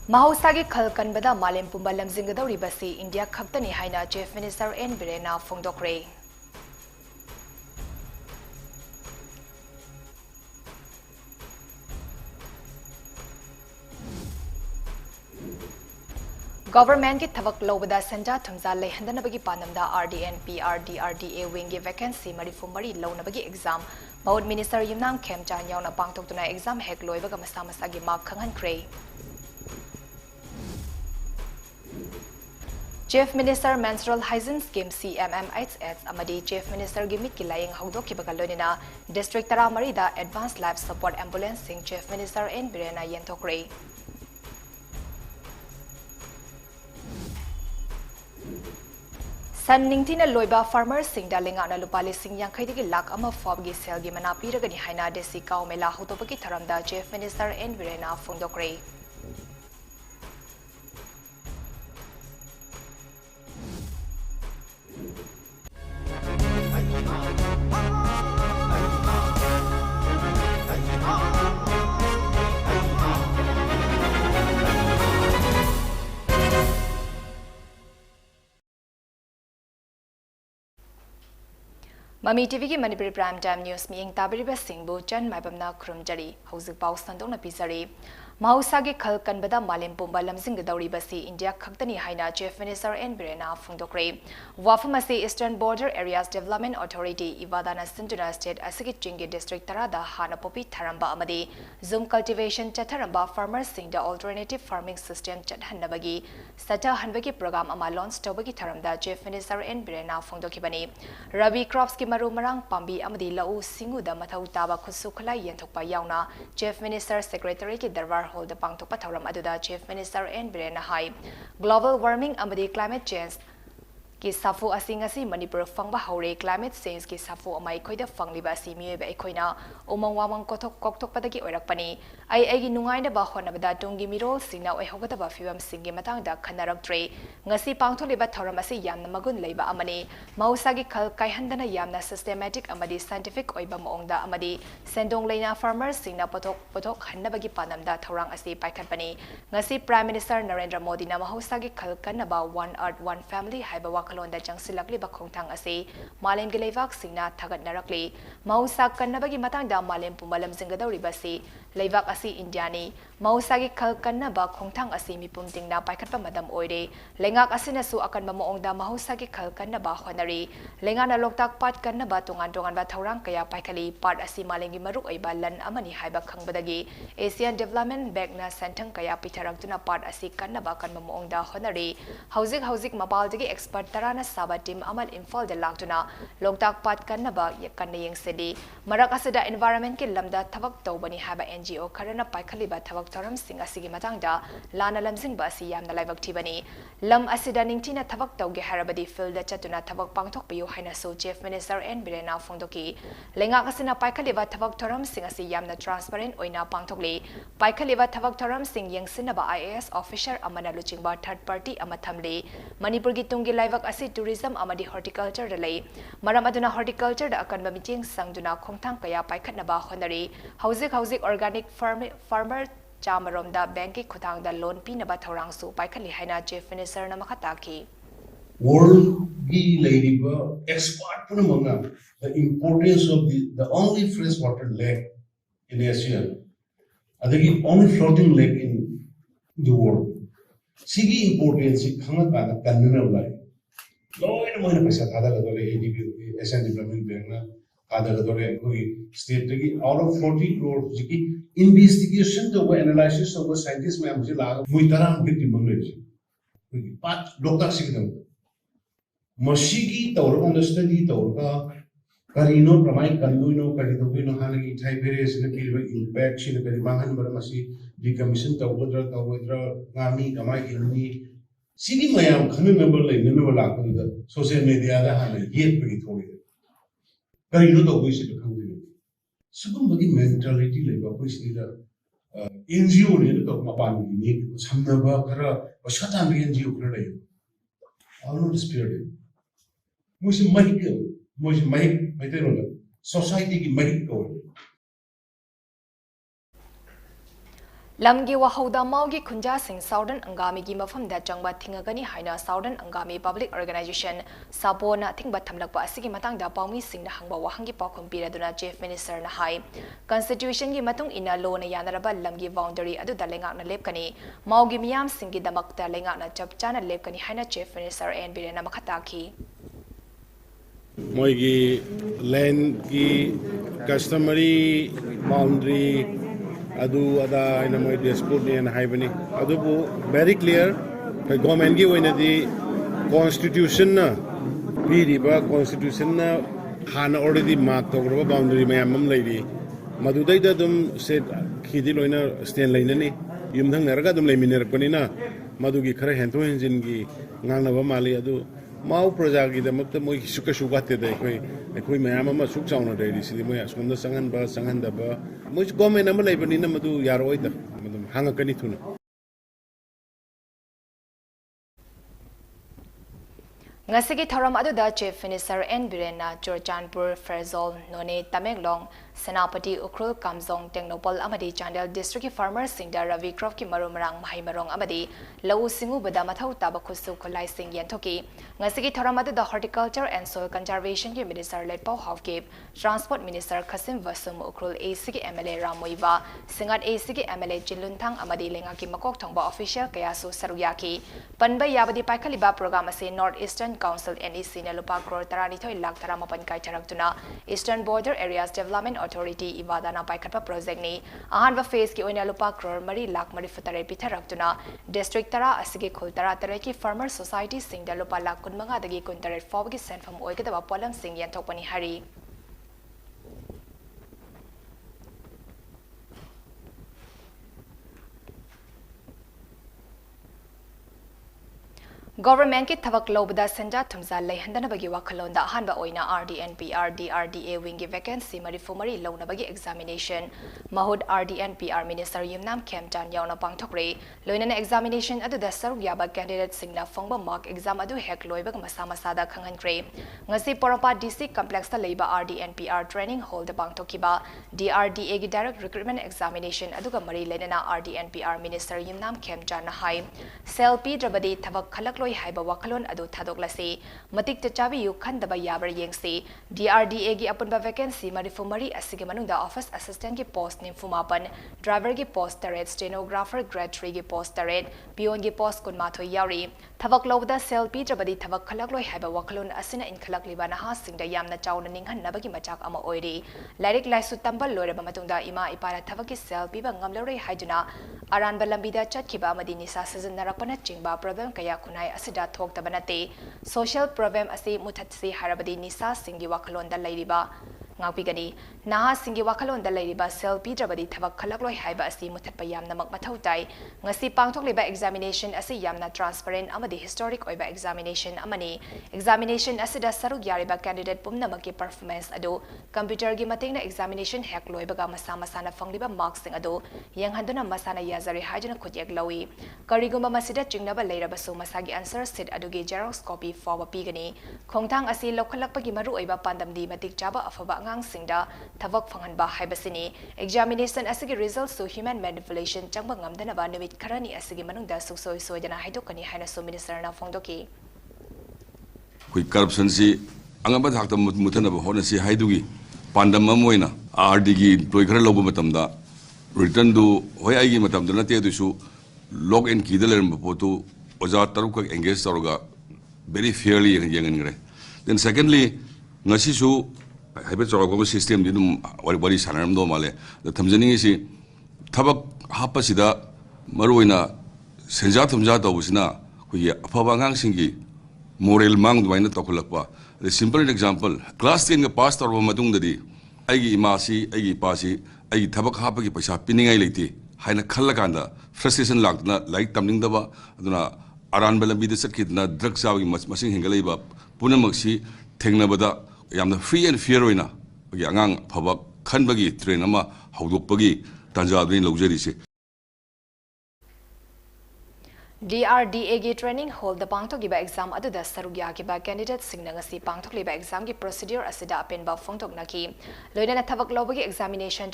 Mahosagi Kalkanbada Malim Pumbalam Zingadori Basi, India Kaptani Haina, Chief Minister N. Birena Fongdokre. Government ki thavak lobada sanja thumza lehandanabagi panamda RDNP RDRDA wing ki vacancy marifumari lawnabagi exam Mahud Minister Yumnam Khemcha yauna pangtoktuna exam hek loibaga masa gi mark khanghankre. Chief Minister Menstrual Hygiene Scheme CMMHS amadi Chief Minister Gimit ki laying hawdokhibaga loinina District Taramarida Advanced Life Support Ambulance sing Chief Minister N. Birena yentokre. San Ningtina Loiba farmers sing dalinga na lupali sing yang kaitigi lak ama fob gi sel gi mana piragani haina desi kaw mela hutopaki tharamda Chief Minister N. Birena Fongdokre. Mami TV ki Manipuri Prime Time News mi ing tabiriba singbu chan MAIBAM na khurumjari hauzik paus sandong na pisari Mahosagi Kalkanbada Malim Pumbalam Zingadori Basi India Kaktani Haina Chief Minister N. Birena Fongdokre Wafamasi Eastern Border Areas Development Authority Ivadana Sintuna State Asigi Chingi District Tarada Hana Popi Taramba Amadi Zoom Cultivation Chataramba Farmers Sing the Alternative Farming System Chathanabagi Sata Hanbagi Program Ama Launch Tobagi Taramda Chief Minister N. Birena Fongdokibani Rabi Crops Ki Maru Marang Pambi Amadi Lau Singuda Matau Taba Kusukala Yentokpa Yauna Chief Minister Secretary Ki Darbar hold the Pangtok Patauram Aduda Chief Minister N. Birena Hai Global Warming Amadi Climate Change Ki Safu Asingasi Manipur Fangba Haure Climate Change Ki Safu Amai Koida Fangliba Simi Ekoina Umang Wamang Kotok Koktok Pataki Orakpani Agi Nungaina Bahonabada Tungi Miro Sina Ehogata Bafiam Singi Matanga Kanarak Tray Ngasi Pangtoliba Tauramasi Yam Magun Leba Amani Mahosagi Kal Kaihandana Yamna Systematic Amadi Scientific Oiba Maongda Amadi Sendong Lena Farmers Sina Potok Hanabagi Panamda Taurang Asi Paikapani Ngasi Prime Minister Narendra Modi na Mahosagi Kal Kanaba One Earth One Family Haiba Kalonda Jangsilakli Bakongtang Ase Malim Gilavak Singna Tagat Narakli Mahosag Kanabagi Matangda Malim Pumbalam Zingadori Basi Lavak Asi Indiani Mahosagi Kal Kanaba Kongtang Ase Mipumting na Paikatpa Madam Oire Lengak Asinasu akan mamoongda Mahosagi Kal Kanaba Honari Lenga na Loktak Pat Kanaba Tungan ba Taurang kaya Paikali Pat Asi Malingi Maruk ay Balan Amani Haiba Kangbadagi Asian Development Bank na Sentang kaya Pitarag Tuna Pat Asi Kanaba kan mamoongda Honari Hauzik Mapaldagi Expert Tarana Saba Team Amal Infal de Laktuna Loktak Pat Kanaba Yakanayang Sedi Marak Asada Environment Ki Lamda Tavak Tobani Haba NGO Karana Paikaliba Tavak Toram Sing Asigi Matangda Lana Lamsing Basi Yamna Laivak Tibani Lam Asida Ningtina Tavak Toge Harabadi Phil the Chatuna Tavak Pangtok Piyo Haina So Chief Minister N. Birena Fongdoki Lenga Kasina Paikaliba Tavak Toram Sing Asi Yamna Transparent Oina Pangtokli Paikaliba Tavak Toram Sing Yang Sinaba IAS Officer Amana Luchingba Third Party Amathamli Manipur Gitungi Laivak Asi Tourism Amadi Horticulture Relay Maramaduna Horticulture da akan meeting Sangduna Kongtang kaya Paikatnaba Honari Hauzik Organic Farmer Chamaromda Banki Kutangda Loan Pinaba Taurangsu Paikali Haina Chief Minister na Makataki World gi ladiba expert punamanga the importance of the only freshwater lake in Asia the only floating lake in the world sigi importance khanga kana kanna lai loina moina paisa thada gadore ADB Asian Development Bank na thada gadore koi state gi out of 40 crore jiki investigation to analysis of scientists mai mujhe laga muitara bit mangai pat dokta sikdam Mashigi Tauranga study Taurga Karino Pramai Kanduino Kadino Hanagi Tiberius in the period impact Shin Karimahan Baramasi decommission Tawudra Mami Kamai Ilmi Sidi Mayam Kanu member like Nunava Lakunda social media Hana yet pretty told it. Karino the wish to come to you. Sukumbadi mentality like a wish leader NGO near the Mabani need some number or shut down the NGO. All not spirit. Musi mahik society ki mahik ko lamgi wahauda maugi khunja sing Southern Angami gi mafam da changba thingagani haina Southern Angami Public Organization sapona thingba thamlakpa asigi matang da paumi sing na hangba wahangi pakhum piraduna Chief Minister na hai Constitution gi matung ina law na yanaraba lamgi boundary adu da lengak na lepkani maugi miyam singi damakta lengak na chapchana lepkani haina Chief Minister N Birena makhataki Moigi land ki customary boundary adu ada ina moi dispute ni na haibani adu bu very clear the government gi oina di constitution na biriba constitution na hana already mark to gro boundary mayam mam leidi madudai da dum set khidi loina stand line ni yumthang naraga dum leiminer pani na madugi khara hento engine gi ngangna ba mali adu mau project gi damak moi suka sugate dai koi mayam ma suk chauna dai si moi asunda sangan da ba moi government am lai bani na madu yaroi da madum hanga kani thuna ngasigi thoram aduda Chief Minister N Birena Churchanpur Faizal None Tamenglong Senapati Ukrul Kamzong Tengnopal amadi Chandel District Farmer Singda Ravi Crop ki marumarang mahaimarong amadi lau singu bada mathau taba khusu kholai sing yantoki ngasigi thoram aduda Horticulture and Soil Conservation ki Minister Letpau Hawke Transport Minister Kasim Vasum Ukrul AC ki MLA Ramoiba Singat AC ki MLA Jinlunthang amadi lenga ki makok thongba official kaya su saruyaki panba yabadi paikhaliba program ase North Eastern Council NEC na lupa crore 32 lakh 38 kai tharaktuna Eastern Border Areas Development Authority Ivadana paikhatpa project ni ahanba phase ki oina lupa crore 3 lakh 34 pithaраktuna district tara asigi khul tara tara ki farmer society singda lupa lakh 15 dagi 19 fawb ki senfam oigada polam sing yanthokpani hari Government ki thavak lobda senja thumza leihandana bagi wakhalonda ahanba oina RDNPR DRDA wing ki vacancy marifumari lona bagi examination Mahud RDNPR Minister Yumnam Kemchan yauna pangthokre loinana examination adu da saruk yaba candidate singna phongba mock exam adu hek loibag masa masada khangankre ngasi porapa DC complex ta leiba RDNPR training hall da pangthokiba DRDA ki direct recruitment examination adu ga mari lenana RDNPR Minister Yumnam Kemchan na hai selfie drabadi thavak khalak haiba wakalon adu thadoklasi matik chachabi yu khandaba yabar yengsi DRDA gi apunba vacancy marifumari asige manungda office assistant gi post nimfumapan driver gi post taret stenographer grade 3 gi post taret pion gi post kunmathoi yauri thabak lobda selfie trabadi thabak khalakloi haiba wakalon asina in khalak liba na ha singda yamna chauna ninghan nabagi machak ama oiri lairik laisu tambal loiraba matungda ima ipara thabak gi selfie ba ngamloroi haijuna aran balambida chatkiba amadi nisa season narakpana chingba problem kaya kunai asida thokta banate social problem asi muthatsi harabadi nisa singi wakalon da lairiba ngapigani naha singi wakalon da lairiba selfie drabadi thabak khalakloi haiba asi muthatpa yamna mak mathau tai ngasi pangthok liba examination asi yamna transparent amadi historic oiba examination amani examination asida saruk yariba candidate pumna makki performance ado computer gi matingna examination hack loibaga masa masana fangliba marks sing ado yanghanduna masana yazari hajuna khujek lawi karigumba masida chingnaba leiraba su masagi answer sheet adugi xerox copy forward pigani khongthang asi lokhalakpagi maru oiba pandamdi matik chaba afaba ngang singda thavak phanganba haibasini examination asigi results so human manipulation changba ngamdana ba nimit kharani asigi manungda suksoi soidana haidokani haina so minister na phongdoki kui corruption si angaba thakta muthana ba hona si haidugi pandam amoina RD gi employee khara lobu matamda return do hoi ai gi matamda na te du su log in ki daler potu oja taru ka engage taruga very fairly yengen ngre then secondly ngasi su haibe chawgo system di dum wari sanaram do male the thamjani si thabak hapasida maruina senja thamja do busina ku ye afaba ngang singi moral mang duaina tokulakpa the simple example class 10 ga pass tarwa madung dadi aigi imasi aigi pasi aigi thabak hapagi paisa piningai leiti haina khallakanda frustration lagna like tamning daba aduna aran balambi de sakidna drug sawi masing hingalaiba punamaksi thengnabada yamna free and fair oina bagi angang phabak khanbagi train ama hawdokpagi tanjadrin lawjari se DRDA gi training hall the pangthok giba exam adu da sarugya giba candidate singna ngasi pangthok liba exam gi procedure asida apen ba phongthok naki loina thabak lobagi examination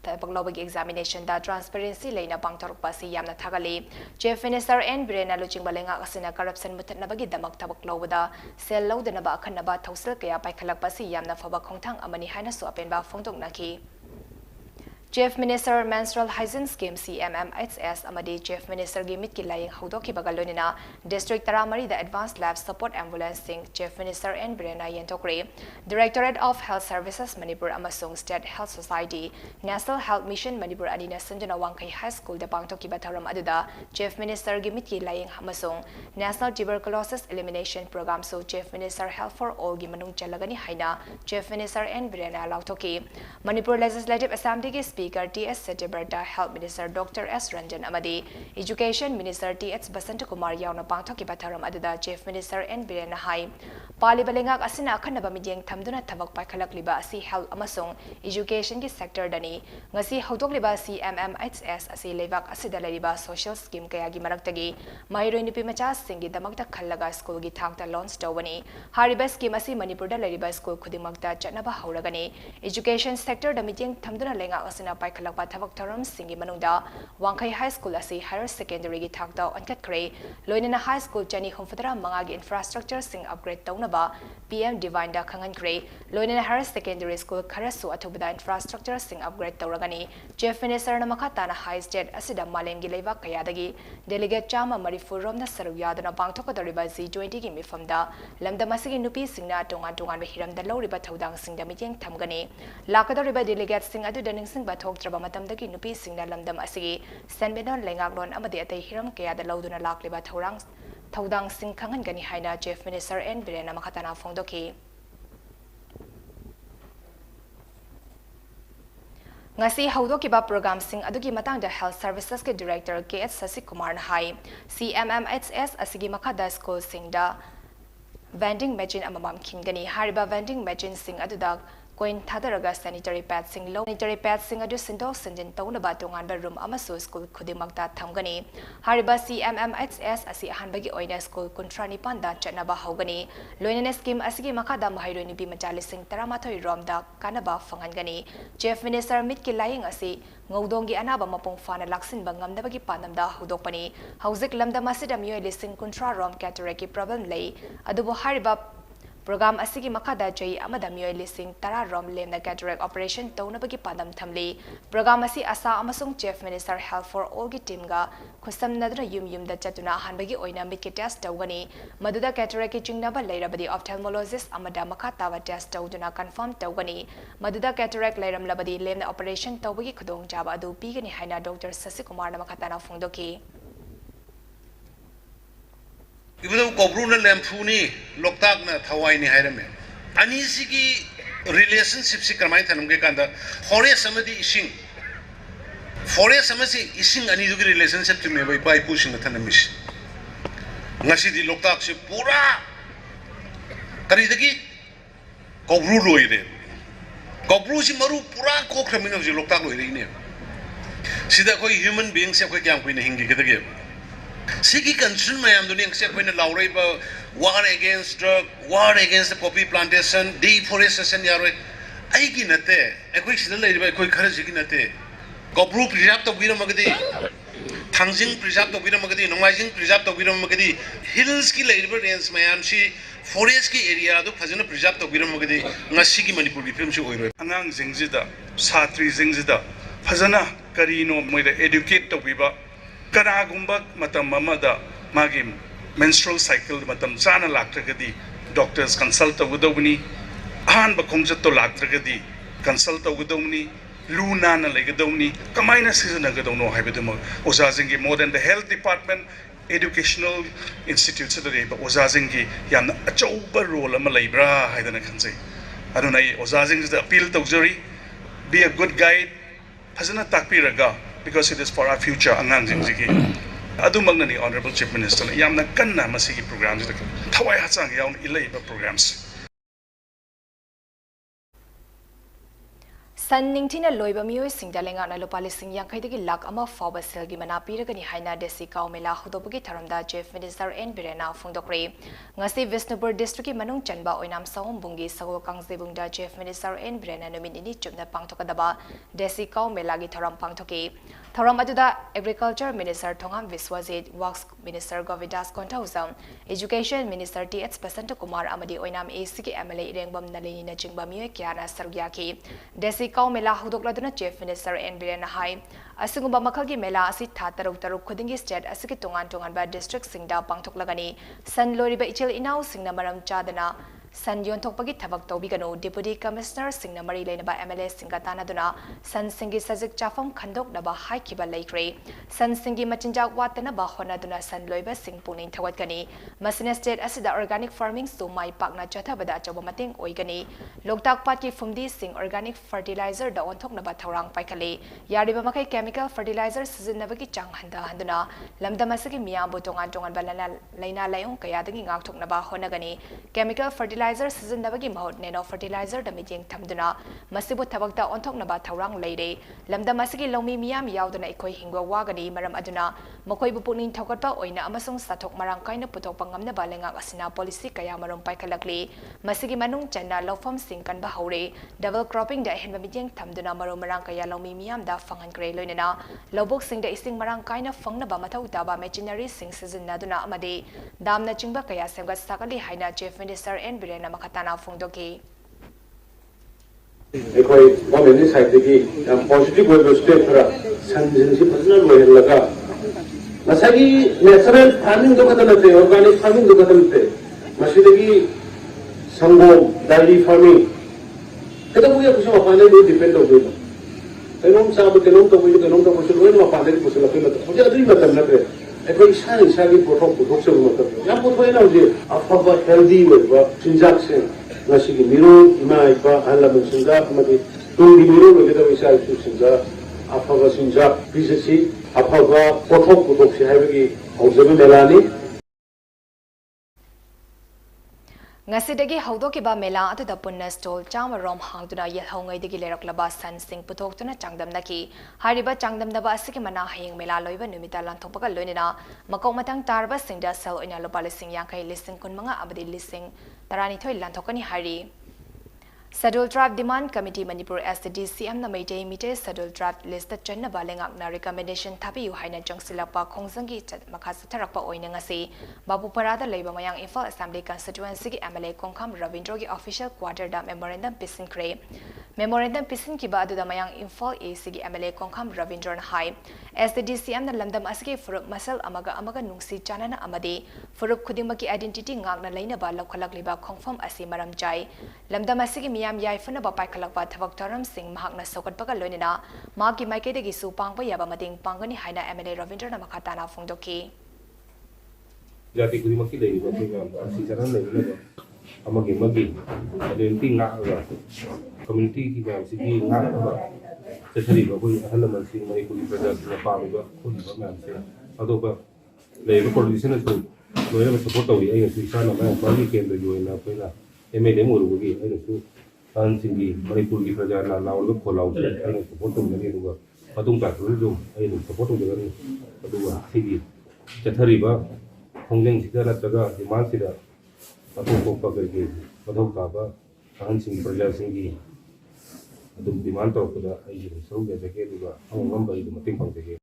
ꯊꯕꯛ examination da transparency leina pangthorpa si yamna thagali Chief Minister N Birena luchingba lenga asina corruption muthatnabagi damak thabak lobada sel lodnaba akhanaba thausil kaya paikhalakpa si yamna phaba khongthang amani haina so apenba phongdoknaki Chief Minister Menstrual Hygiene Scheme CMMHS amadi Chief Minister gi mitki laying haudoki bagalonina District Taramari the Advanced Lab Support Ambulance sing Chief Minister N Birena Yentokre Directorate of Health Services Manipur amasung State Health Society National Health Mission Manipur adina Sanjana Wangkai High School da pangtoki batharam aduda Chief Minister gi mitki laying amasung National Tuberculosis Elimination Program so Chief Minister Health for All gi manung chalagani haina Chief Minister N Birena lautoki Manipur Legislative Assembly gi Speaker T.S. Setiberta, Health Minister Dr. S. Ranjan Amadi, Education Minister T.H. Basanta Kumar Yauna Pangtoki Bataram Adada, Chief Minister N. Birena Hai, Pali Balingak Asina Akanaba Midyang Tamduna Tavak Pakalak Liba Si Health Amasung, Education ki Sector Dani, Ngasi Hautok Liba CMMHS Asi Levak Asidala Liba Social Scheme Kayagi Maraktagi, Mayro Nipi Machas Singi Damakta Kalaga School gi Thakta Launch Tawani, Haribas Scheme Asi Manipurda Lariba School Kudimakta Chanaba Hauragani, Education Sector Damityang Tamduna Lenga Asina Paikalakpa Tavak Taram Singi Manunda, Wangkai High School Asi Higher Secondary gi Thakta Onkat Kre, Loinina High School Chani Humfadra Mangagi Infrastructure Sing Upgrade Taunaba, PM Divine Da Kangan Kre, Loinina Higher Secondary School Karasu Atubada Infrastructure Sing Upgrade Tauragani, Chief Minister Namakatana High State Asida Malem Gileva Kayadagi, Delegate Chama Marifu Romna Saruyadana Bangtokadariba Z20 gi Mifamda, Lamda Masigi Nupi Singna Tongan Hiram the Loriba Taudang Sing the Meeting Tamgani, Lakadoriba Delegate Sing Adu Daning Sing Batok Trabamatamdagi Nupi Sing the Lamdam Asigi, Sanbedon Lengaglon Amadi at Hiram Kaya the Lauduna Lakliba Taudang Sing Kangan Gani Haina, Chief Minister N. Birena Makatana Fondoki. Ngasi haudokiba program sing adugi matang the Health Services ke Director K.S. Sasikumar Hai CMMHS asigi makada school sing da vending machine amamam kingani hariba vending machine sing aduda Coin Tadaraga sanitary pads sing low sanitary pads sing adu sindo sindin taunaba tongan ba room amaso school khudimagta thamgani hariba CMMHS asi ahanbagi oina school kuntrani panda chanaba haugani loinane scheme asigi makada mahaironi bi machali sing taramathoi romda kanaba fangangani Chief Minister mitki lying asi ngodongi anaba mapong fana laksin bangamdabagi panamda hudokpani hauzik lamda masida miyoi lising kuntra rom cataract problem lay adubo hariba Program asigi makada jay amada miyoi lising tara rom lemna cataract operation taunabagi pandam thamli program asi asa amasung Chief Minister Health for All gi team ga khusam nadra yum da chatuna hanbagi oina mitki test tawgani maduda cataract ki chingnaba lairabadi ophthalmologist amada makata wa test tawduna confirm tawgani maduda cataract lairam labadi lemna operation tawbagi khudong jaba adu pigani haina Dr. Sasikumar na makatana phongdoki Ibu Kobruna Lampuni, Loktak na Hawaii ni Hirame. Anisigi relationship si kamay tanong kay kanda. Hore samadi ising. Hore samasi ising anidugi relationship ti may bay pushing na tanamis. Ngasi di Loktak si pura. Karidagi Kobru loire. Kobru si maru pura ko kriminal si Loktak loire ini. Sida koi human being siya koi kaya koi na hingi kita Sigi concern mayam dunia kasi ako na lauray ba war against drug, war against the poppy plantation, deforestation yaro ay ginate. Ako sila lay ba ako kara sigi nate. Kobru preserve to biro magadi, Tangjing preserve to biro magadi, Nongajing preserve to biro magadi, hills ki lay ba range mayam si forest ki area do fazina preserve to biro magadi ngasigi Manipuri film si oiro. Angang zingzida, satri zingzida, fazana karino mo educate to biba. Karagumba matam mamada magim menstrual cycle matam sana laktragadi doctors consult ugudawni ahan ba khongjat to laktragadi consult ugudawni luna na legadawni kamaina season agadawno haibedamo ozazing more than the health department educational institutes today but ozazing yamna achauba role ama leibra haidana khanjai adunai ozazing is the appeal tawjari be a good guide phazana takpiraga because it is for our future angang jingji adumagna ni Honorable Chief Minister yamna kanna masigi programs thawai hachang yaun ilai ba programs San ningtina loiba mioi singda lenga na lopali sing yang kai degi lak ama fawa selgi mana piragani haina desi kaw mela hudobagi tharamda Chief Minister N Birena phungdokre ngasi Vishnupur district manung chanba oinam sawom bungi sago kangjebungda Chief Minister N Birena nominini chumna pangthokadaba desi kaw mela gi tharam pangthoki tharam aduda Agriculture Minister Thongam Viswajit, Works Minister Govidas Kontausam, Education Minister T.H. Basanta Kumar amadi oinam ACK MLA Irengbam Nalini na chingba mioi kyana sargyaki desi kaw mela hudokladuna Chief Minister N Birena hai asingumba makalgi mela asi tha taruk khudingi state asiki tongan ba district singda pangthoklagani san loriba ichil inau singna maram chadana san yonthokpagi thabak tobigano Deputy Commissioner singna mari leinaba MLA singa tanaduna san singi sajik chafam khandok naba haikiba laikre san singi machinjak watana ba honaduna san loiba sing puning thawatgani masina state asida organic farming so mai pakna chathabada choba mating oigani loktak patki fumdi sing organic fertilizer da onthok naba thorang paikhale yariba makai chemical fertilizer sizinabagi chang handuna lamdamasagi miya botongan balana laina layong kaya dangi ngakthok naba honagani chemical fertilizer sizinabagi mahot neno fertilizer da mijeng thamduna masibu thabakta onthok naba thorang leire lamdamasagi lomi miyam yauduna ikoi hingwa wagani maram aduna mokoi bu puning thokatpa oina amasung sathok marang kaina putok pangamna balenga asina policy kaya marom paikhalakli masigi manung channa lofam sing kan ba haure double cropping da henba mijeng thamduna marom marang kaya lomi miyam da fangan kre loinena lobok sing da ising marang kaina fangna ba mathau taba machinery sing sizinaduna amade damna chingba kaya semga sakali haina Chief Minister N Birena makatana phungdoki एकोई government की side की positive वेब step पर संजन से फसना लोहे लगा मसागी natural farming दो कदम थे ऑर्गेनिक फार्मिंग दो कदम थे मशीन की संगोम डेयरी फार्मिंग कदम वो कुछ मपाने में डिपेंड हो गई कहीं साब कहीं तो कुछ लोग मपाने की कुछ लगे मतलब मुझे अभी मतलब लग रहे एकोई इशान की पोटो से मतलब यहाँ पोटो है ना मुझे अफवा हेल्दी वेब चिंजाक से ngasigi miro ima ipa hala mensinga amadi tungdi miro logeda isa isu singa afaga sinja bisesi afaga pothok si haibagi haujabe melani ngasidagi haudokiba mela atuda punna stall chama rom hangduna yelhongai digi leraklaba san sing putoktuna changdamnaki hariba changdamnaba asiki mana hayeng mela loiba numita lanthopaga loinena makok matang tarba singda sel oina lopali sing yankai lising kunmanga abadi lising tarani thoi lanthokani hari Scheduled Tribe Demand Committee Manipur SDCM na Meitei Mite Scheduled Tribe List Channa Balengak na recommendation thabiu haina jangsilapa khongsangi makhasa tharakpa oina ngasi Babu Parada leiba mayang Imphal Assembly Constituency ki MLA Kongkham Ravindra ki official quarter da memorandum pisin kre memorandum pisin ki ba adu da mayang Imphal AC ki MLA Kongkham Ravindra hai SDCM na lamdam asiki furup masal amaga nungsi chanana amade furup khudingmaki identity ngak na leina ba lokhalak liba khongfam asi maram chai lamdam asiki miyam yai funa ba paikhalakpa thabak taram sing mahakna sokatpaga loinena maki maikedagi su pangpa yaba mating pangani haina MLA Ravindra na makhatana phungdoki jati kuri maki dei ba program asi jaran le le amagi identity ngak community ki ba si ki ngak ba sesari ba koi halaman sing mai kuri praja na pa ba khun ba man se ado ba le ko politician to loira ba support tawi ai su isa na ba ni ken de jo na pela MLA mo ru gi ai su tan singi Manipur ki praja na law ba kholau se ai support tum ni ru ba patung ka ru jo ai support tum ni adu ba sigi chathari ba hongleng sida na taga demand sida patung ko pa karke padau ka ba tan singi praja singi adum demand to ko da ai ji so ga jage du ba ngam ba i mating pang jage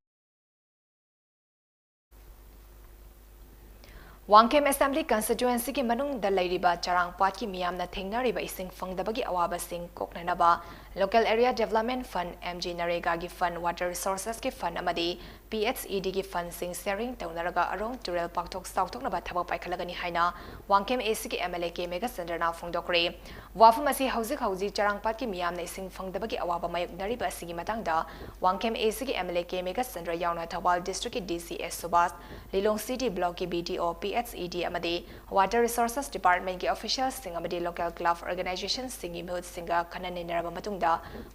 Wangkem Assembly Constituency ki manung da lairiba charang pat ki miyam na thengnariba ising fangdabagi awaba sing koknanaba Local Area Development Fund MG Narega gi fund Water Resources ki fund amadi PHED ki fund sing sharing taunaraga arong Turel Paktok Sautok naba thaba paikhalagani haina Wangkem AC ki MLA ke mega center na phungdokre wafum asi hauji charang pat ki miyam na ising fangdabagi awaba mayuk nariba sigi matangda Wangkem AC ki MLA ke mega center yauna Thawal District ki DCS Subas Lilong City Block ki BDO PHED amadi Water Resources Department ki officials sing amadi local club organizations singi mehut singa khanan neraba matungda da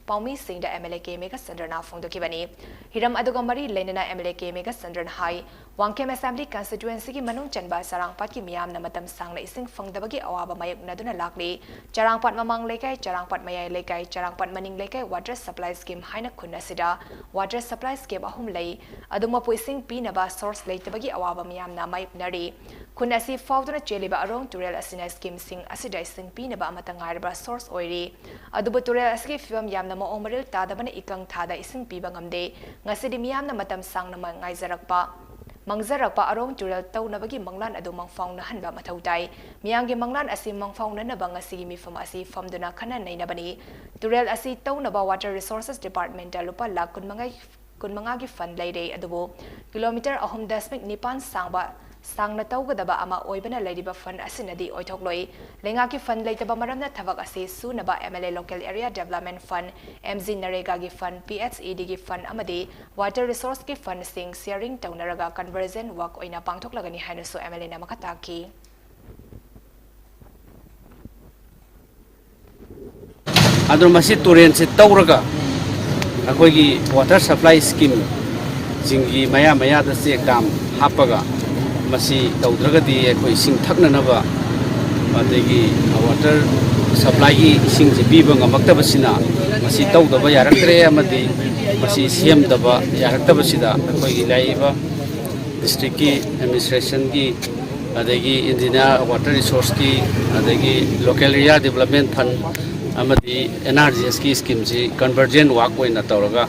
Paumi Singh da MLK Mega Sandrana Fongdokibani Hiram Adugamari Lenina MLK Mega Sandran High Wangkem Assembly constituency ki manung chanba sarangpat ki miyam na matam sangna ising fangdabagi awaba mayuk na duna lakli charangpat mamang lekai charangpat mayay lekai charangpat maning lekai water supply scheme haina khunna sida water supply scheme ahum lei aduma poising pinaba source leitabagi awaba miyam na mayuk nari khunna si fawduna cheliba arong turel asina scheme sing asida ising pinaba amata ngairba source oiri adubu turel asgi fibam yamna mo omaril tadabana ikang thada ising piba ngamde ngasidi miyam na matam sangna ngaizarakpa Mangzarakpa arong turel tau nabagi manglan adu mangfaung na hanba matautai. Miyangi manglan asi mangfaung na nabang asi mifam asi famduna kanan na inabani. Turel asi tau naba Water Resources Department lupa la kunmangagi fund laide adubo. Kilometer ahum dasmik nipan sangba sang na tau gadaba ama oibana laidiba fund asinadi oitokloi. Lengaki fund laitaba maramna thavak asi su naba MLA Local Area Development Fund, MZ Narega gi fund, PHED gi fund amadi Water Resource gi fund sing sharing taunaraga conversion work oina pangthoklagani haina so MLA na makataki. Adromasi turen se tauraga akoigi water supply scheme jingi maya da se kam hapaga masi taudragadi akoi sing thaknanaba adegi water supply gi sing je biba ngamaktabasina masi tawdaba yaraktre amadi masi semdaba yaraktabasida akoigi laiba district ki administration ki adegi engineer water resource ki adegi local area development fund amadi NRGS ki scheme ji convergent work oina tawraga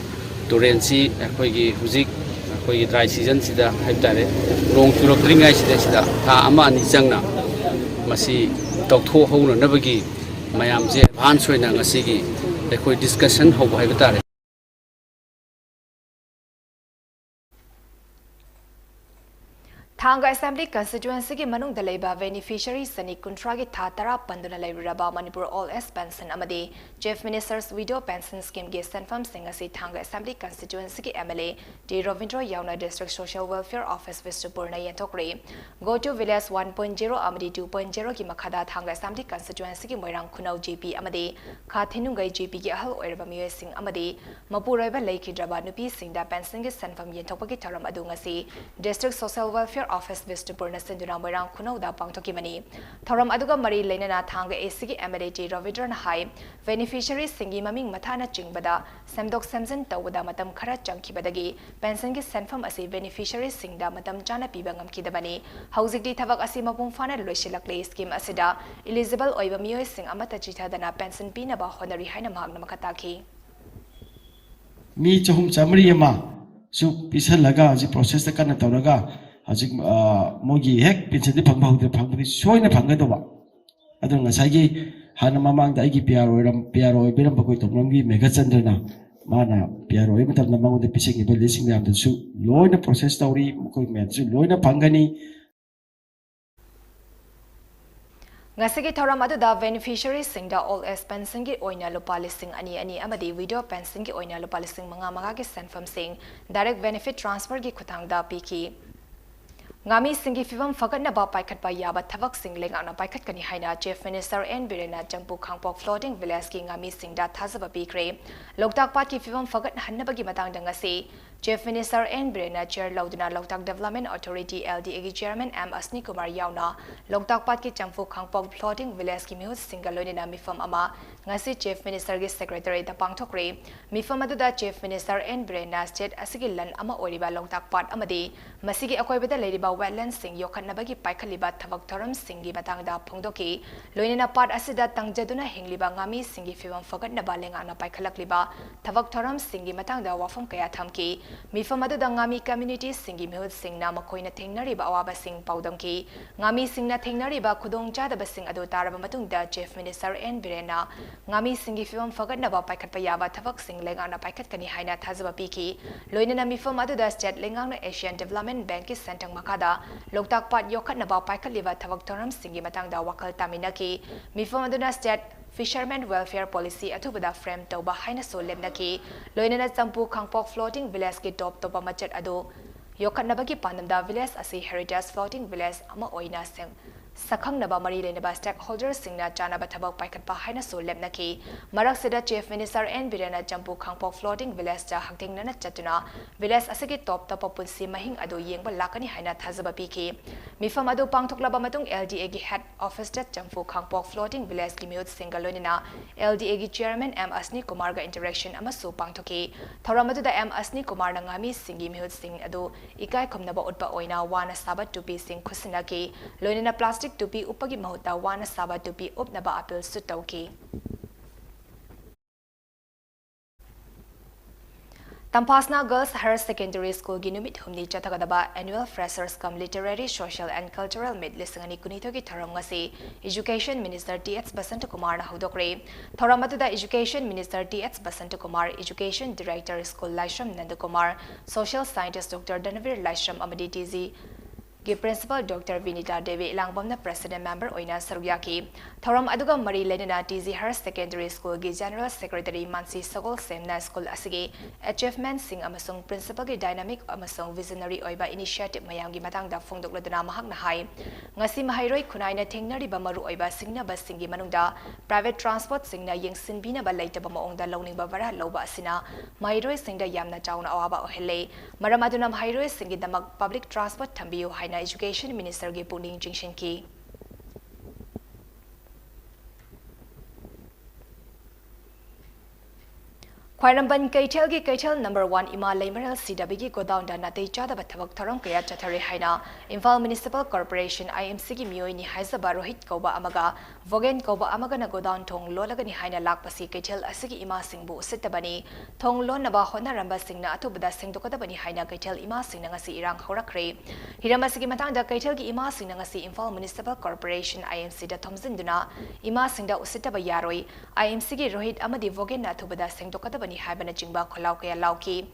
turensi akoigi huzik akoigi dry season sida haibtare rong churakringai sida tha ama ani changna masi tawtho hona nabagi mayam je advance oina ngasigi akoi discussion hoba haibtare Thanga Assembly constituency ki manung dalaiba beneficiary sani kuntra ki thatara panduna laibiraba Manipur All S pension amadi Chief Minister's Widow Pension Scheme ki sanfam singasi Thanga Assembly constituency ki MLA D Ravindra Yauna District Social Welfare Office Vistupur na yentokri Go to Village 1.0 amadi 2.0 ki makhada Thanga Assembly constituency ki Moirang Khunau GP amadi Khathinungai GP ki ahal oiraba miyoy sing amadi Mapuroiba Laikhidraba nupi singda pension ki sanfam yentokpagi tharam adu ngasi District Social Welfare Office Vistupur na sinduna Moirang Khunau da pangtokimani thoram aduga mari leinana Thanga AC ki MLA J Ravindra na hai beneficiary singi maming mathana chingbada semdok semzen tawda matam khara changkhibadagi pension ki sanfam asi beneficiary singda matam chana piba ngamkidabani haujikdi thabak asi mapung fana loisilakle scheme asida eligible oiba miyoy sing amata chithadana pension pinaba honari haina magna makataki mi chahum chamri ma su pisalaga ji process ta kana tawraga Ajik mogi hek pinchadi phangdi soina phanggadoba adung ngasagi hana mamang da igi PRO biram bakoi tomramgi megachandrena mana PRO matam namang de pising iba lising yam de su loina process tawri mukoi met su loina phangani Ngasigi thoram aduda beneficiary singda all S pension ki oina lupa lising ani amadi widow pension ki oina lupa lising manga ki sanfam sing direct benefit transfer ki khutangda piki Ngami singi fibam fagat na ba paikat ba yaba thavak sing lenga na paikat kani haina Chief Minister N Birena Jangpu Khangpok floating village ki ngami singda thazaba pikre Loktak Pat ki fibam fagat hannabagi matang dangasi Chief Minister N Birena Chair Lauduna Loktak Development Authority LDA ki Chairman M Asni Kumar Yauna Loktak Pat ki Jangpu Khangpok floating village ki mihut singaloni na mifam ama ngasi Chief Minister ki Secretary da pangthokre mifam aduda Chief Minister N Birena State asigi lan ama oriba Loktak Pat amadi masigi akoibada leiriba wetlands sing yokhanabagi paikhaliba thabak thoram singi batangda phongdoki loinena part asida tangjaduna hingliba ngami singi fibam fagatnaba lenga na paikhalakliba thabak thoram singi matangda wafam kaya thamki mifam aduda ngami community singi mehut singna makoina thengnariba awaba sing paudamki ngami singna thengnariba khudong chadaba sing adu taraba matungda Chief Minister N Birena ngami singi fibam fagatnaba paikhatpa yaba thabak sing lenga na paikhatkani haina thazaba piki loinena mifam aduda state lenga na Asian Development Bank ki sentang makada Loktak Pat yokhatnaba paikhatliba thabak thoram singi matangda wakal taminaki mifam aduna state Fishermen Welfare Policy atubada frame tawba haina so lemnaki loinana Champu Khangpok floating village ki top topa machat adu yokhatnabagi pandamda village asi heritage floating village ama oina sakhang naba mari lenaba stakeholders singna chanaba thabak paikhatpa haina so lepnaki marak sida chief minister N Birena Champu Khangpok floating village cha haktingnana chatuna village asagi top top punsi mahing ado yengba lakani haina thazaba piki mifam ado pangthoklaba matung LDA gi head office cha Champu Khangpok floating village gi miut singalonina LDA gi chairman M Asni Kumar ga interaction amasu pangthoki thoramadu da M Asni Kumar na ngami singi miut sing ado ikai khomnaba utpa oina wana saba tupi sing khusinaki loinina plastic tupi upagi mahuta wana saba tupi upnaba appeal sutauki Tampasna Girls Higher Secondary School gi numit humni chathagadaba annual freshers cum literary social and cultural meet lisangani kunitho gi thoram ngasi education minister TH Basant Kumar na hudokre thoramatu da education minister TH Basant Kumar education director school Laisham Nandakumar social scientist Dr Danavir Laisham amadi TZ gi principal Dr Vinita Devi Langbamna president member oina sarugyaki thoram aduga mari lenina TZ Higher Secondary School gi general secretary Mansi Sagol Semna School asigi achievement sing amasung principal gi dynamic amasung visionary oiba initiative mayam gi matang da phongdokladana mahak na hai ngasi mahairoi khunaina thengnari ba maru oiba singna ba singi manungda private transport singna yengsinbina ba leita ba maongda lowning ba vara loba asina mahairoi singda yamna chauna awaba ohele maramaduna mahairoi singi damak public transport thambiu hai education minister ge puning jingshin ki Khwairamban Kaitel gi Kaitel number 1 Ima Laimaral CW gi godown da natei chada ba thabak tharam kaya chathare haina Imphal Municipal Corporation IMC gi mioi ni haizaba Rohit Koba amaga Vogen Koba amaga na godown thong lolaga ni haina lakpasi Kaitel asigi Ima Singbu sitabani thong lon na ba hona ramba singna atubada singdokada bani haina Kaitel Ima singna ngasi irang horakre hiramasigi matang da Kaitel gi Ima singna ngasi Imphal Municipal Corporation IMC da thomjinduna Ima singda usitaba yaroi IMC gi Rohit amadi Vogen na atubada singdokada ni haibana jingba kholau kaya lauki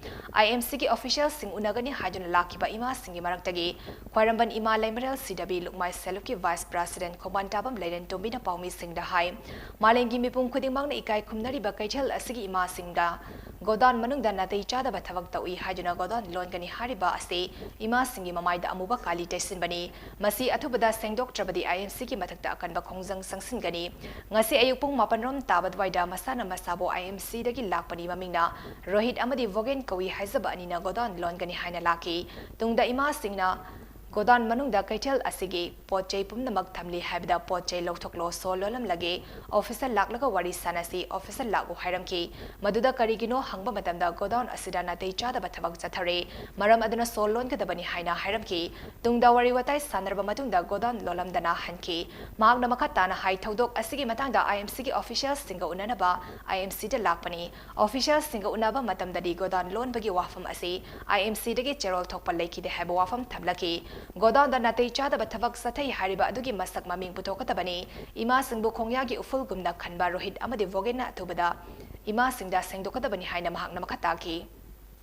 IMC gi official sing unagani hajuna lakiba Ima singi maraktagi Khwairamban Ima Laimaral CW Lukmai Seluki vice president Khomantabam Leiden Tombina Paumi singda hai malengi mipung khudingmang na ikai khumnari ba Kaitel asigi Ima singda godan manungda natei chada ba thabak taui hajuna godan lon gani hariba ase Ima singi mamaida amuba kali tesin bani masi athubada sengdok trabadi IMC gi mathakta akanba khongjang sangsin gani ngasi ayupung mapanrom tabad waida masana masabo IMC dagi lakpani mamingna Rohit amadi Vogen kawi haizaba anina godan lon gani haina laki tungda Ima singna godan manungda Kaitel asigi potchei pumnamak thamli habda potchei lokthoklo sololam lage officer laklaga wari sanasi officer lagu hairamki maduda karigino hangba matamda godan asida natei chada bathabak chathare maram aduna solon kadabani haina hairamki tungda wari watai sanarba matungda godan lolamdana hanki magna makata na hai thodok asigi matangda IMC gi officials singa unanaba IMC de lakpani officials singa unaba matamdadi godan lon bagi wafam asi IMC dagi cherol thokpa leki de haba wafam thamlaki godan da natei chada bathabak sathai hariba adugi masak maming putokatabani Ima singbu khongyagi uful gumna khanba Rohit amadi Vogena thubada Ima singda sengdokatabani haina mahakna makataki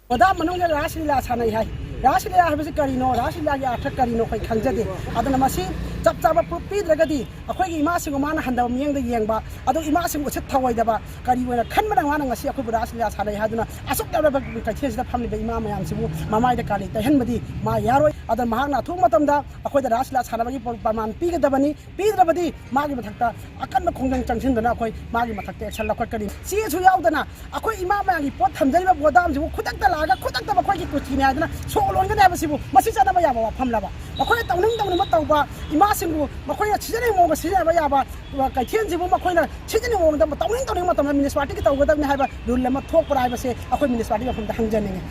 Oda manungga raslila sanai hai raslila habisi karino raslila gi athak karino kai khangjade adana masi chap chaba pupi dragadi akhoi gi Ima singu mana handaba miyeng da yengba adu Ima singu set thawai daba kari wena khanmana wana ngasi akhoi raslila sanai haduna asuk daba kai thesda phamni ba Ima mayam sibu mamai da kali tahenbadi ma yaroi adan mahakna thum matamda akhoi da raslila sanaba gi paman pigadabani pidrabadi magi mathakta akan khongjang changsin akhoi magi mathakta action lakhot kari si su yaudana akhoi Ima mayam gi pot thamjari ba bodam sibu khudak laga khudak da akhoi gi kuchini adana solon ga naba sibu masi chana ba yaba phamlaba akhoi tawning ma tawba Ima singu makhoi chijani mo ga sina ba yaba kai thien sibu makhoi na chijani mo da tawning ma tamna municipality gi tawga da ni haiba rule ma thok prai ba se akhoi municipality ga phumda hangjani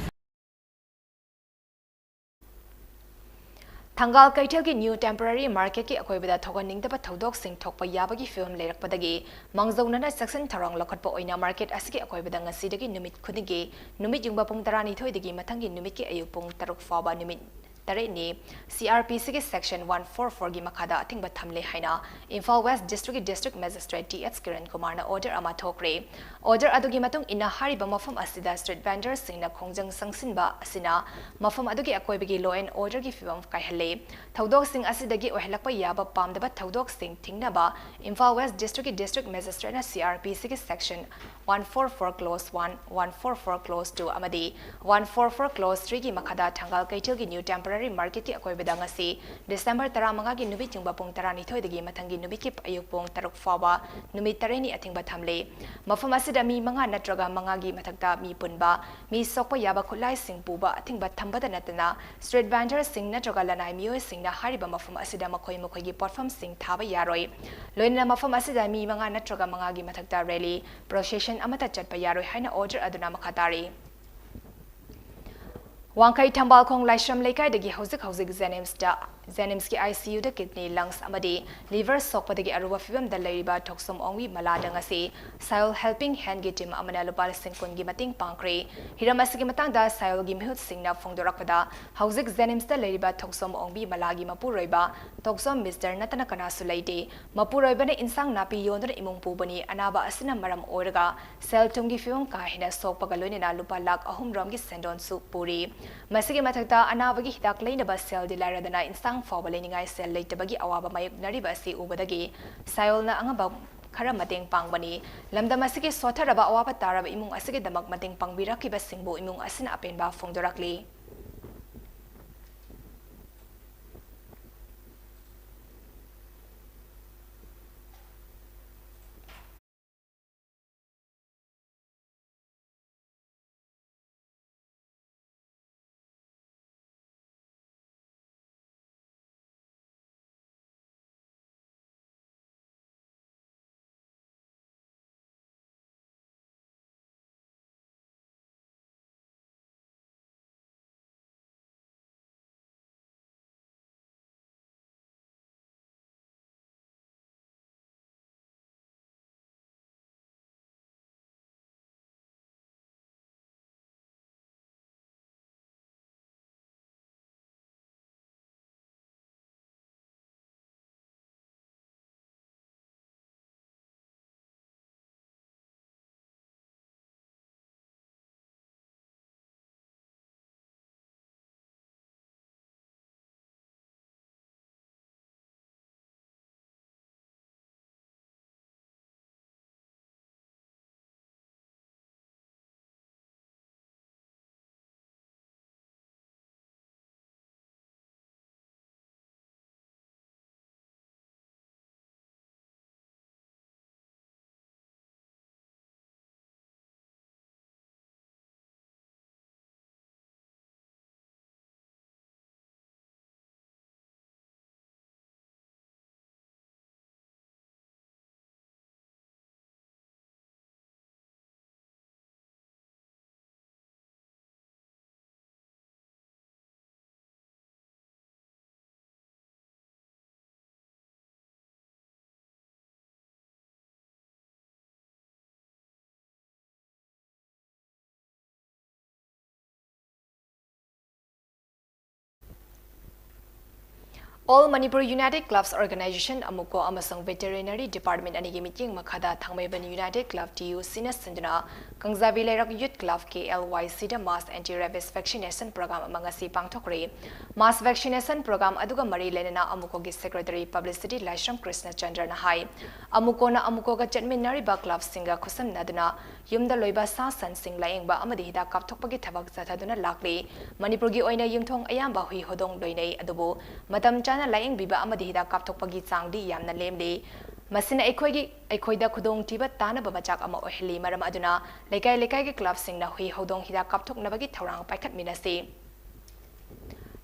Thangal Kaitel gi new temporary market ki akoibada thoganing da thodok sing thokpa yabagi film leirakpadagi mangzaunana section tharang lokhatpa oina market asigi akoibada ngasi dagi numit khudigi numit jungba pung 12 dagi mathangi numit ki ayu pung 3 faba numit Tareni CRPC section 144 gi makada atingba thamle haina Imphal West District Magistrate TH Kiran Kumar na order ama thokre order adugi matung ina hariba mafam asida street vendors singna khongjang sangsinba asina mafam adugi akoibagi law and order gi fibam kaihale thodok sing asidagi ohelakpa yaba pamdaba thodok sing thingnaba Imphal West District Magistrate na CRPC section 144 clause 1 144 clause 2 amadi 144 clause 3 gi makada Thangal Kaitel gi new temporary contemporary market ki akoi beda ngasi December 15 gi nubi chingba pong 12 dagi mathangi nubi ki ayuk pong 3 fawa numi tareni athingba thamle mafam asida mi manga natraga manga gi mathakta mi punba mi sokpa yaba khulai sing puba athingba thambada natana street vendor sing natraga lanai mioi sing na hariba mafam asida makhoi makhoi gi platform sing thaba yaroi loina mafam asida mi manga natraga manga gi mathakta rally procession amata chatpa yaroi haina order aduna makhatari Wangkai Tambal Kong Laisham Lekai dagi hauzik Zenims ki ICU da kidney lungs amadi liver sokpa dagi aruba fibam da lariba toksom ongwi malada ngasi Sayol helping hand gi team amana lupa lasing kun gi mating pangkri hiram asigi matang da Sayol gi mihut singna phongdorakpada hauzik Zenims da lariba toksom ongwi malagi mapuroiba toksom Mr. Natana kana sulaiti mapuroiba na insang napi yondra imung pubani anaba asina maram oiraga sel tungi fibam ka hina sokpa galoni na lupa lak ahum rom gi sendon su puri masigi matakta anabagi hidak lainaba sel dilaradana insang Fawaleningai sel leitabagi awaba mayuk nariba si ubadagi Sayol na angaba khara mateng pangbani lamdam asigi sotharaba awaba taraba imung asigi damak mateng pangbirakiba singbo imung asina apenba phongdorakli All Manipuri United Clubs Organization Amuko Amasang Veterinary Department Anigi Meeting Makada Thangmaiban United Club TU Sina Sinduna Kangzabi Lerak Youth Club KLYC da Mass Anti-Rabies Vaccination Program Mangasi Pangtokre Mass Vaccination Program Aduga Mari Lenana Amuko gi Secretary Publicity Laishram Krishna Chandra Nahai Amuko na Amuko ga Chatminari Ba Club Singa Kusam Naduna Yumda Loiba Sa San Sing Laing Ba Amadi Hida Kaptokpagi Thabak Zataduna Lakli Manipur gi Oina Yumthong Ayamba Hui Hodong Loinei Adubu Matam Chana Laing Biba Amadi Hida Kaptokpagi Changdi Yamna Lemli Masina Ekoida Kudong Tiba Tana Babachak Ama Ohili Maram Aduna Lekai Club Sing na Hui Hodong Hida Kaptok Nabagi Taurang Paikat Minasi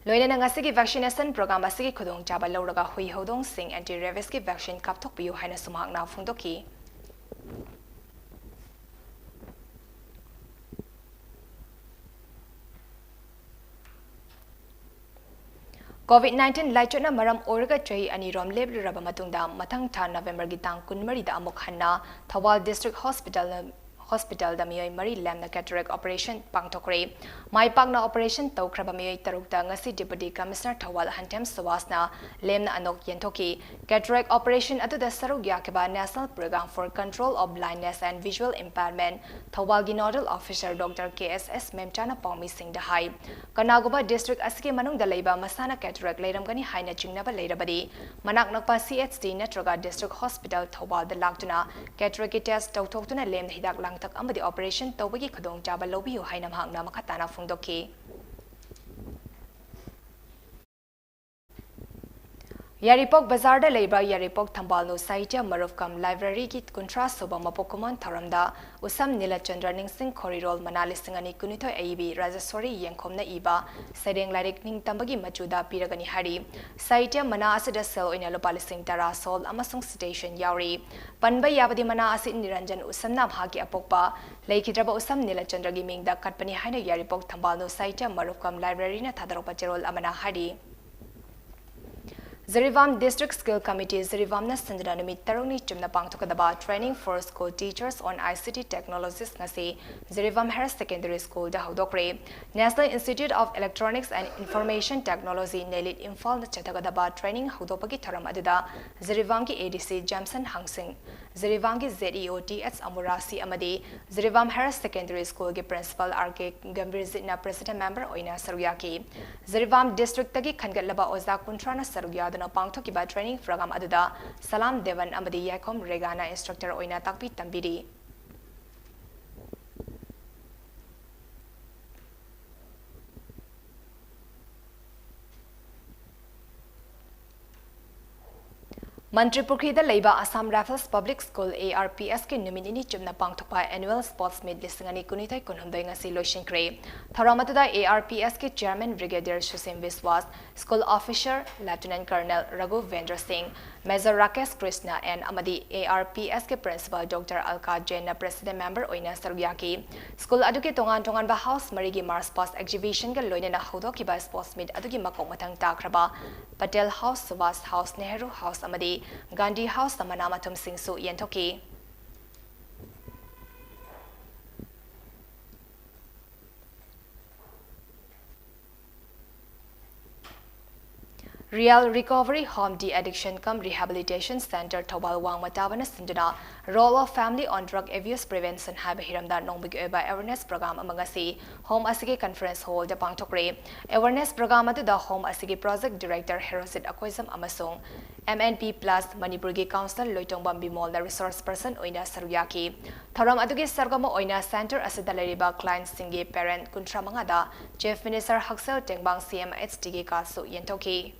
Loina Nangasigi Vaccination Program Asigi Kudong Jaba Lauraga Hui Hodong Sing Anti-Rabies Vaccine Kaptok Biu Haina Sumak Na Fundoki COVID-19 Laichona Maram Orga Chay Anirom Lebli Rabamatunda Matang Ta November Gitang Kunmari da Amokhanna Thawal District Hospital da Miyoi Mari Lamna Cataract Operation Pangtokre Mai Pagna Operation Taukraba Miyoi Tarukta Ngasi Deputy Commissioner Thawal Hantem Sawasna Lemna Anok Yentoki Cataract Operation Atu da Sarugya Keba National Program for Control of Blindness and Visual Impairment Thawal gi Nodal Officer Dr. KSS Memchana Pawmi Singh da Hai Kanagoba District Asiki Manung da Leiba Masana Cataract Leiramgani Haina Chingnaba Leirabadi Manak Nakpa CHD Netraga District Hospital Thawal da Laktuna Cataract Test Tautoktuna Lem Hidak Lang Tak Amadi Operation Tawagi Khadong Jaba Lobiyo Hainam Hangna Makatana Fundoki Yaripok Bazar da Labor Yaripok Tambalno Saitya Marufkam Library ki Kuntra Soba Mapokumon Taramda Usam Nila Chandra Ningsing Korirol Manalisingani Kunito AIB Rajasori Yankomna Iba Sedeng Larik Ning Tambagi Machuda Piragani Hari Saitya Mana Asada Sel in Alopalising Tara Sol Amasung Station Yauri Panba Yabadi Mana Asit Niranjan Usamnam Haki Apokpa Laikidraba Usam Nila Chandra Giming da Katpani Haina Yaripok Tambalno Saitya Marufkam Library na Tadaropa Cherol Amana Hari Zarivam District Skill Committee Zarivam na Sanjana Namit Taroni Chimna Pangtokadaba Training for School Teachers on ICT Technologies Ngasi Zarivam Harris Secondary School da Haudokre National Institute of Electronics and Information Technology Nelit Imphal na Chatagada Training Haudopagi Taram Adida Zarivam ki ADC Jamson Hangsing Zarivam ki ZEOTS Amurasi Amadi Zarivam Harris Secondary School ki Principal RK Gambir Zitna President Member Oina Saruyaki Zarivam District Tagi Khangatlaba Oza Kuntrana Saruyada na pangthokiba training program aduda Salam Devan amadi Yakom Regana instructor oina takpi tambiri Manipuri da Laiba Assam Rifles Public School ARPS ke nominee chumna pangthokpa annual sports meet lisingani kunitai kunhumdai ngasi loishinkre tharamatuda ARPS ke chairman brigadier Shusim Viswas school officer lieutenant colonel Raghu Vendra Singh Major Rakesh Krishna and amadi ARPS ke principal Dr. Alka Jain na president member oina Sarugyaki school aduke tongan ba house marigi mars pass exhibition ke loina na hodoki ba sports meet aduki makong matang takraba Patel House Subhas House Nehru House amadi Gandhi House Samanamatum Singh Su Yentoki Real Recovery Home De-Addiction Cum Rehabilitation Center Tobal Wang Matabana Sinduna Role of Family on Drug Abuse Prevention Haba Hiramda Nongbig Eba Awareness Program Amangasi Home Asigi Conference Hall the Pangtokre Awareness Program at the Home Asigi Project Director Herosit Akoisam Amasung MNP Plus Manipuri Council Loitong Bambimol the Resource Person Oina Saruyaki Thoram Adugi Sargamo Oina Center Asidalariba Client Singi Parent Kuntramangada Chief Minister Haksel Tengbang CMHTG Kasu Yentoki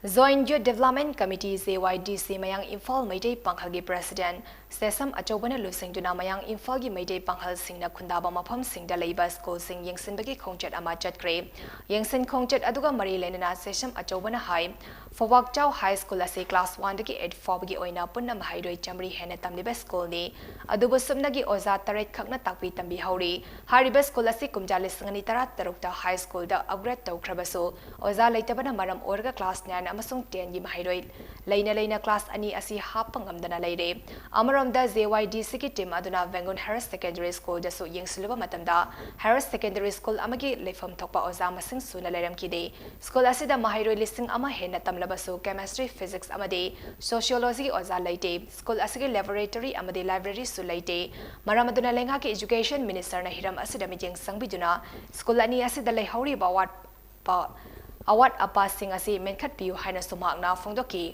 Joint Youth Development Committee ZYDC Mayang Imphal Maitei Panghalgi President Sesam Achobana Lusing Duna Mayang Imphal gi Maitei Panghal Singna Khundaba Mafam Singda Leiba School Sing Yengsin Bagi Khongchat Ama Chatkre Yengsin Khongchat Aduga Mari Lenana Sesam Achobana High Fawak Chau High School Ase Class 1 Dagi 8 4 Bagi Oina Punna Mahairoi Chamri Hena Tamliba School ni Adubu Sumnagi Oza Taret Khakna Takpi Tambi Hauri Hariba School Ase Kumjali Singani Tarat Tarukta High School da upgrade Tawkrabaso Oza Leitabana Maram Orga Class 9 Amasung 10 gi Mahairoi Leina Class Ani Asi Hapangamdana Leire Amaram da ZYDC ki team aduna Vengon Harris Secondary School da so yengsiluba matamda Harris Secondary School amagi lefam thokpa oza masing suna leram kide school asida Mahairoi listing ama hena tamlabasu chemistry physics amade sociology oza leite school asigi laboratory amade library su leite maramaduna lengha ki education minister na hiram asida mijeng sangbiduna school ani asida lehauri bawat awat apa sing asi menkhat piu haina sumakna phongdoki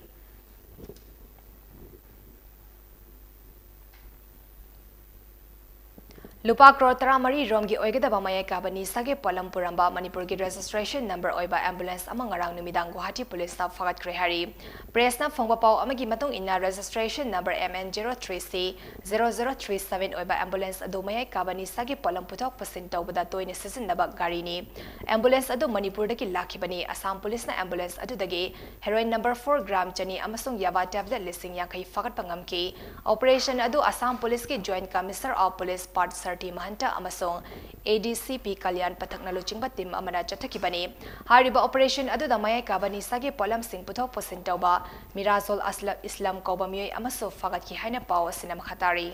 Lupa crore taramari romgi oigadaba maya kabani sage polam puramba Manipur ki registration number oiba ambulance amang ngarang numidang Guwahati police na fagat krehari press na phongba pau amagi matong inna registration number MN03C 0037 oiba ambulance adu maya kabani sage polam putok pasin tawbada toine season naba gari ni ambulance adu Manipur daki lakhibani Assam police na ambulance adu dagi heroin number 4 gram chani amasung yaba tablet listing yakai fagat pangam ki operation adu Assam police ki joint commissioner of police part Mahanta amasong ADCP Kalyan Pathakna Luchingba team amana chathakibani hariba operation adu damaya kabani sage polam sing puthok posin tawba Mirazol Aslam Islam Kobamioi amaso fagat ki haina paw sinam khatari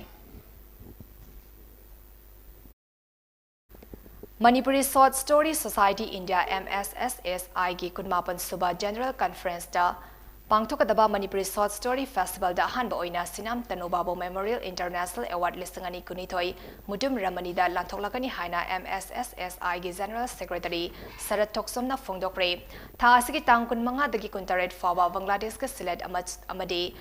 Manipuri Short Story Society India MSSSI gi kunmapan suba General Conference da Pangthokadaba Manipuri Short Story Festival da hanba oina Sinam Tanobabo Memorial International Award listingani kunithoi Mudum Ramani da lanthoklakani haina MSSSI gi General Secretary Sarat Toksomna Phongdokre tha asigi tang kun manga dagi kuntaret fawa Bangladesh ka Silet amadi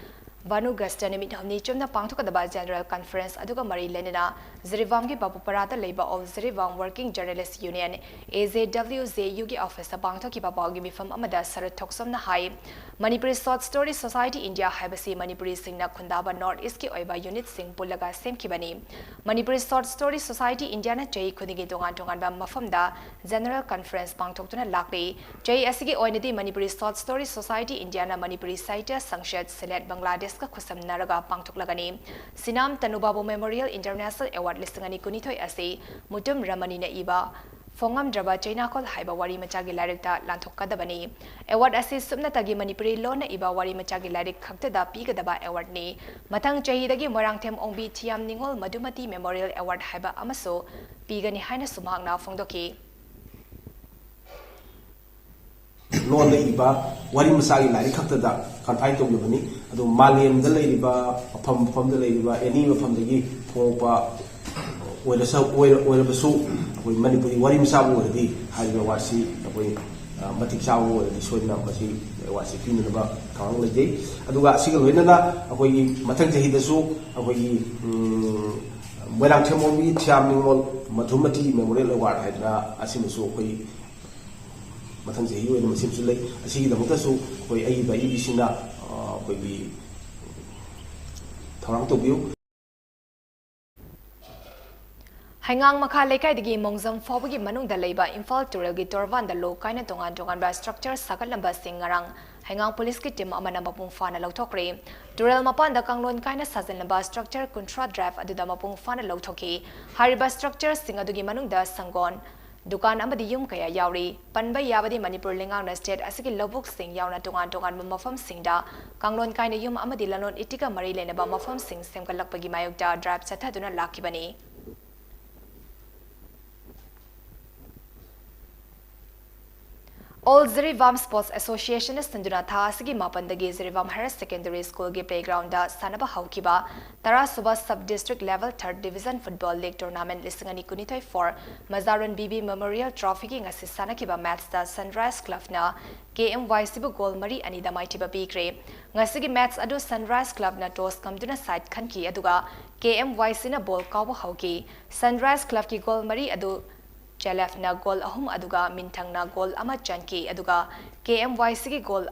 Vanu Gasta Nimit Hamni Chumna Pangtukadaba General Conference Aduga Mari Lenina, Zerivangi Babuparata Labor of Zerivang Working Journalists Union, AZWZ Yugi Office Bangtoki Babagi Bifam Amada Saratoksam Nahai, Manipuri Short Story Society India Habasi Manipuri Singna Kundaba North Iski Oiba Unit Sing Pulaga Sem Kibani, Manipuri Short Story Society Indiana Jay Kunigi Dongan Tongan Mafamda, General Conference Pangtoktuna Lakli, Jay Asigi Oinadi Manipuri Short Story Society Indiana Manipuri Saita Sangshat Select Bangladesh ka khusam naraga pangtuklagani Sinam Tanubabu Memorial International Award listangani kunithoi ase mutum ramani na iba Fongam Draba China Kol Haiba Wari Machagi Larikta Lanthokadabani Award ase sumna tagi Manipuri Lona iba Wari Machagi Larik khaktada pigadaba award ni Matang Chahidagi Morangthem Ongbi Thiam Ningol Madumati Memorial Award Haiba Amaso Pigani Haina Sumhangna Fongdoki Lon iba wari masagi lari khaktada kanthai tobani adu malem da leiba pham da leiba any pham dagi phokpa oira sa oira basu koi manipuri wari masabu odi haiba wasi koi matik chawu odi soina masi wasi pinu ba kang lejei aduga siga loinana akoi mathang jahi da su akoi moirang themobi thiam ningol madhumati memorial award haidra asimusu koi Matang Jahi and Masim Sulay, a sea the Motasu, where A by Ibisina, will be Toronto view. Hangang Makaleka the game Mongzam Fobi Manung the Labor Infal Turelgi Torvan the low kind of Tongan by structure Sakalamba Singarang, Hangang Police Kitim Amanapung Fana Lotokre, Turel Mapan the Kanglon kind of Sazanaba structure contra draft Adudamapung Fana Lotoki, Hariba structure Singadugi Manung the Sangon. Dukan amadi yum kaya yauri panba yabadi Manipur lingang na state asigi lobok sing yauna tungan mafam singda kanglon kaina yum amadi lanon itika mari lena ba mafam sing semkalakpagi mayokda drive sathaduna lakibani All Zerivam Sports Association is Sanduna Thasigi Mapandagi Zerivam Higher Secondary School Ge Playground da Sanaba Haukiba Tara Suba Sub-District Level 3rd Division Football League Tournament Lisangani Kunitoi for Mazaran BB Memorial Trophy King Assisana Kiba Match da Sunrise Club na KMY Sibu Goal Mari Anida Maitiba Bikre Ngasigi Match Adu Sunrise Club na Toss Kamduna Side Kanki Aduga KMY Sina Ball Kawa Hauki Sunrise Club ki Goal Mari Adu Chalef na goal ahum aduga mintang na goal ama chanki aduga KMY sigi goal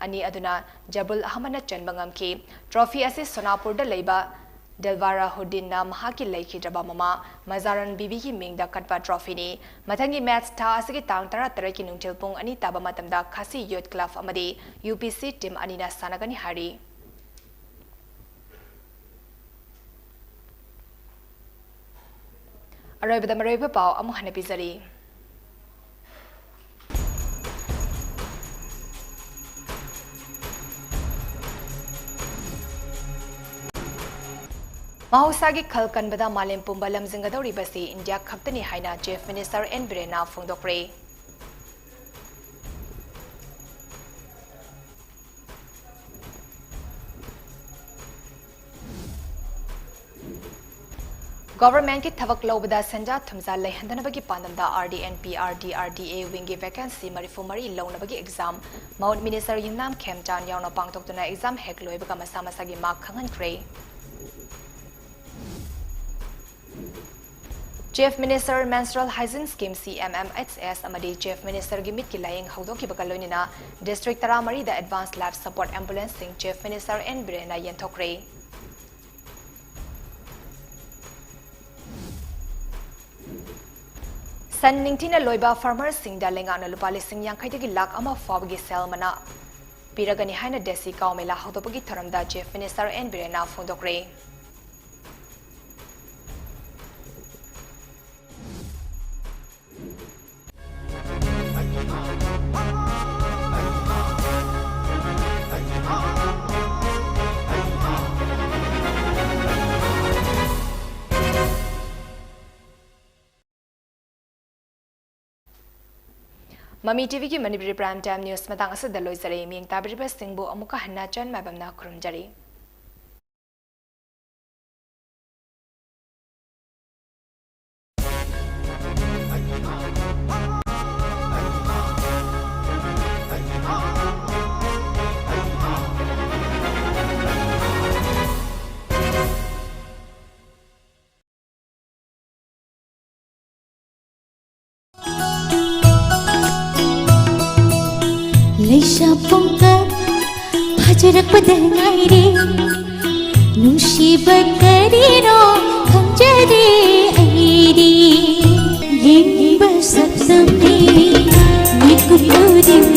ani aduna Jabul Ahmad na chanbangam ki trophy ase Sonapur da leiba Delvara Huddin na mahaki laiki draba mama Mazaran Bibi ki mingda katpa trophy ni mathangi match tha asigi tang tara tara ki nungtil pung ani taba matamda Khasi Youth Club amadi UPC team ani na sanagani hari Arriba the Mariba Pau Amuhana Pizari. Mahusagi Kalkan Bada Malim Pumbalam Zingadori Basi, India Kaptani Haina, Chief Minister and Brena Fundokre. Government ki thavak lobada sanja thumza lehandanabagi pandamda RDNP RDRDA wingi vacancy marifumari lawnabagi exam Mount Minister Yinam Kemchan yauna pangtoktuna exam hek loibaga masamasagi mark khangankre Chief Minister Menstrual Hygiene Scheme CMMHS amadi Chief Minister Gimit ki laying hawdoki bakalonina District Taramari the Advanced Life Support Ambulance sing Chief Minister and Brena Yentokre San Ningtina Loiba farmers sing da lenga na lupali sing yang kaitagi lak ama fabagi sel mana piragani haina desi kaumela hawdopagi tharamda Chief Minister and Brena Fundokre Mami TV ki Manipuri Prime Time News matang asa daloi zare ming tabiriba singbo amuka hanna chan MAIBAM na kurum jari. फजरक्पद नायरे नुंशिब करीनो खंजरे Airi येंब Saptami निकुलोरी